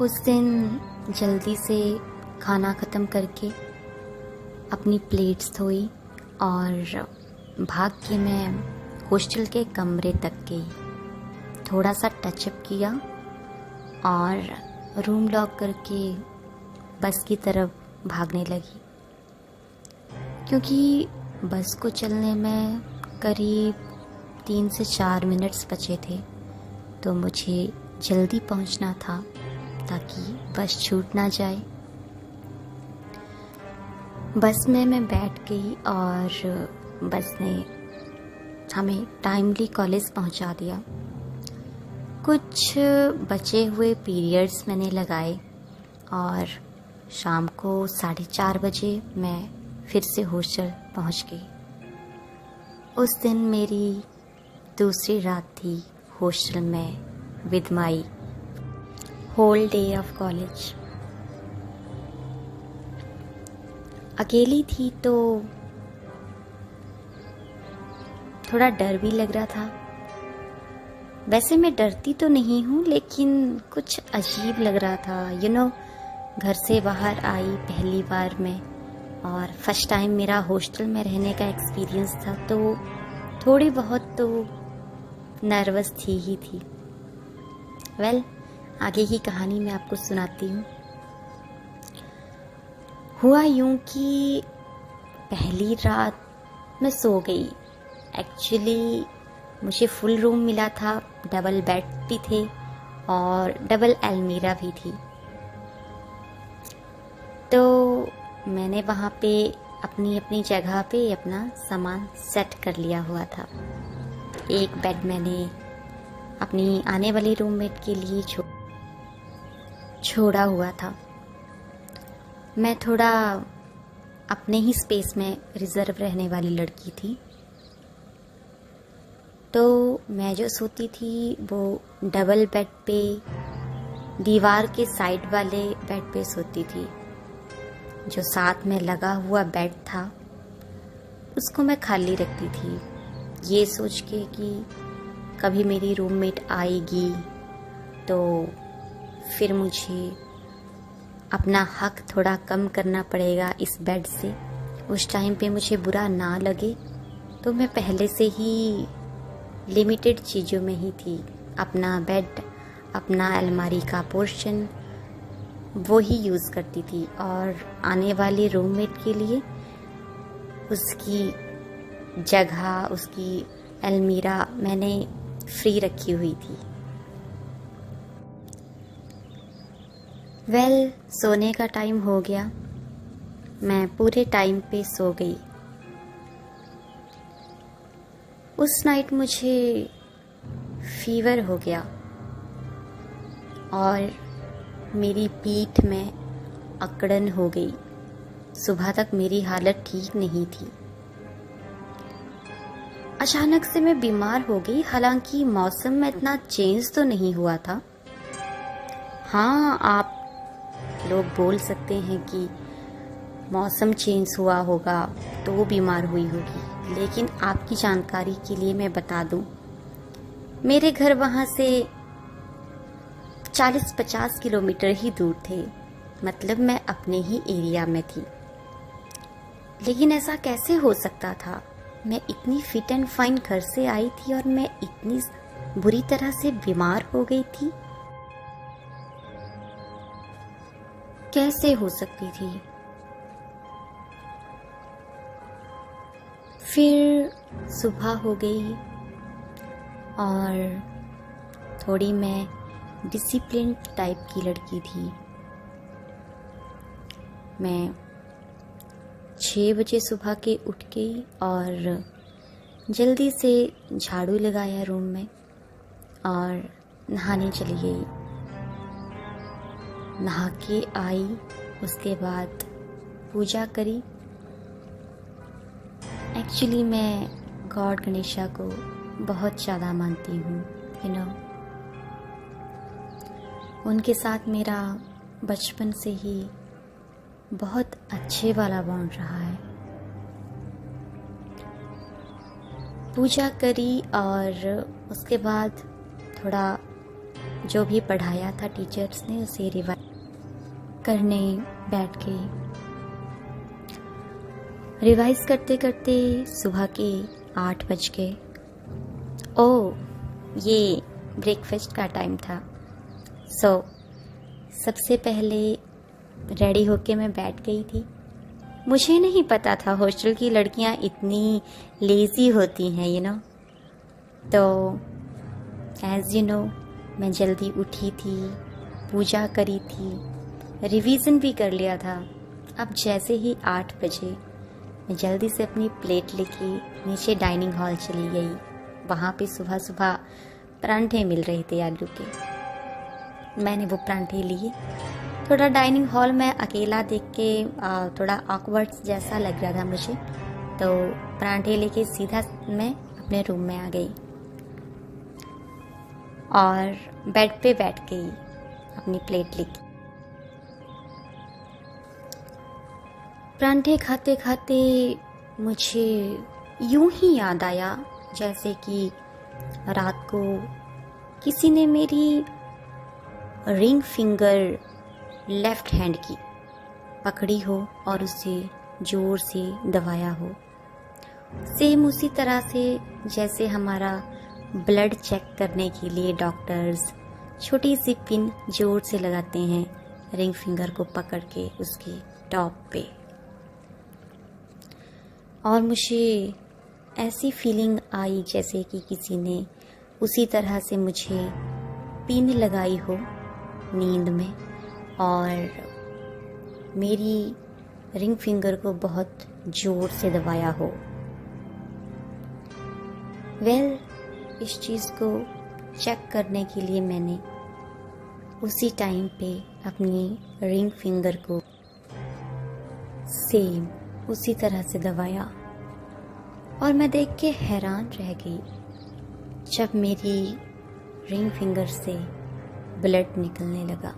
उस दिन जल्दी से खाना ख़त्म करके अपनी प्लेट्स धोई और भाग के मैं हॉस्टल के कमरे तक गई। थोड़ा सा टचअप किया और रूम लॉक करके बस की तरफ भागने लगी, क्योंकि बस को चलने में करीब 3 से 4 मिनट्स बचे थे, तो मुझे जल्दी पहुंचना था ताकि बस छूट ना जाए। बस में मैं बैठ गई और बस ने हमें टाइमली कॉलेज पहुंचा दिया। कुछ बचे हुए पीरियड्स मैंने लगाए और शाम को 4:30 बजे मैं फिर से हॉस्टल पहुंच गई। उस दिन मेरी दूसरी रात थी हॉस्टल में with my whole day of college. अकेली थी तो थोड़ा डर भी लग रहा था। वैसे मैं डरती तो नहीं हूँ, लेकिन कुछ अजीब लग रहा था। घर से बाहर आई पहली बार मैं, और फर्स्ट टाइम मेरा हॉस्टल में रहने का एक्सपीरियंस था, तो थोड़ी बहुत तो नर्वस थी ही थी। आगे की कहानी मैं आपको सुनाती हूँ। हुआ यूं कि पहली रात मैं सो गई। एक्चुअली मुझे फुल रूम मिला था, डबल बेड भी थे और डबल अलमीरा भी थी। तो मैंने वहाँ पे अपनी अपनी जगह पे अपना सामान सेट कर लिया हुआ था। एक बेड मैंने अपनी आने वाली रूममेट के लिए छोड़ा हुआ था। मैं थोड़ा अपने ही स्पेस में रिजर्व रहने वाली लड़की थी, तो मैं जो सोती थी वो डबल बेड पे, दीवार के साइड वाले बेड पे सोती थी। जो साथ में लगा हुआ बेड था उसको मैं खाली रखती थी, ये सोच के कि कभी मेरी रूममेट आएगी तो फिर मुझे अपना हक थोड़ा कम करना पड़ेगा इस बेड से। उस टाइम पे मुझे बुरा ना लगे, तो मैं पहले से ही लिमिटेड चीज़ों में ही थी। अपना बेड, अपना अलमारी का पोर्शन वो ही यूज़ करती थी, और आने वाली रूममेट के लिए उसकी जगह, उसकी अलमीरा मैंने फ्री रखी हुई थी। सोने का टाइम हो गया। मैं पूरे टाइम पे सो गई। उस नाइट मुझे फीवर हो गया और मेरी पीठ में अकड़न हो गई। सुबह तक मेरी हालत ठीक नहीं थी। अचानक से मैं बीमार हो गई। हालांकि मौसम में इतना चेंज तो नहीं हुआ था। हाँ, आप लोग बोल सकते हैं कि मौसम चेंज हुआ होगा तो बीमार हुई होगी, लेकिन आपकी जानकारी के लिए मैं बता दूं, मेरे घर वहाँ से 40-50 किलोमीटर ही दूर थे। मतलब मैं अपने ही एरिया में थी। लेकिन ऐसा कैसे हो सकता था? मैं इतनी फिट एंड फाइन घर से आई थी और मैं इतनी बुरी तरह से बीमार हो गई थी। कैसे हो सकती थी? फिर सुबह हो गई और थोड़ी मैं डिसिप्लिन टाइप की लड़की थी। मैं 6 बजे सुबह के उठ गई और जल्दी से झाड़ू लगाया रूम में और नहाने चली गई। नहा के आई, उसके बाद पूजा करी। एक्चुअली मैं गॉड गणेशा को बहुत ज़्यादा मानती हूँ। उनके साथ मेरा बचपन से ही बहुत अच्छे वाला बॉन्ड रहा है। पूजा करी और उसके बाद थोड़ा जो भी पढ़ाया था टीचर्स ने उसे रिवाइज करने बैठ गई। रिवाइज करते करते सुबह के 8 बज गए। ओह, ये ब्रेकफास्ट का टाइम था। सबसे पहले रेडी होके मैं बैठ गई थी। मुझे नहीं पता था हॉस्टल की लड़कियां इतनी लेज़ी होती हैं, तो एज़ यू नो मैं जल्दी उठी थी, पूजा करी थी, रिवीजन भी कर लिया था। अब जैसे ही 8 बजे मैं जल्दी से अपनी प्लेट लेके नीचे डाइनिंग हॉल चली गई। वहाँ पे सुबह सुबह परांठे मिल रहे थे आलू के। मैंने वो परांठे लिए। थोड़ा डाइनिंग हॉल में अकेला देख के थोड़ा ऑकवर्ड जैसा लग रहा था मुझे, तो परांठे लेके सीधा मैं अपने रूम में आ गई और बेड पे बैठ गई अपनी प्लेट लेके। परांठे खाते खाते मुझे यूं ही याद आया जैसे कि रात को किसी ने मेरी रिंग फिंगर लेफ्ट हैंड की पकड़ी हो और उसे जोर से दबाया हो। सेम उसी तरह से जैसे हमारा ब्लड चेक करने के लिए डॉक्टर्स छोटी सी पिन जोर से लगाते हैं रिंग फिंगर को पकड़ के उसके टॉप पे। और मुझे ऐसी फीलिंग आई जैसे कि किसी ने उसी तरह से मुझे पिन लगाई हो नींद में और मेरी रिंग फिंगर को बहुत जोर से दबाया हो। इस चीज़ को चेक करने के लिए मैंने उसी टाइम पे अपनी रिंग फिंगर को सेम उसी तरह से दबाया और मैं देख के हैरान रह गई जब मेरी रिंग फिंगर से ब्लड निकलने लगा।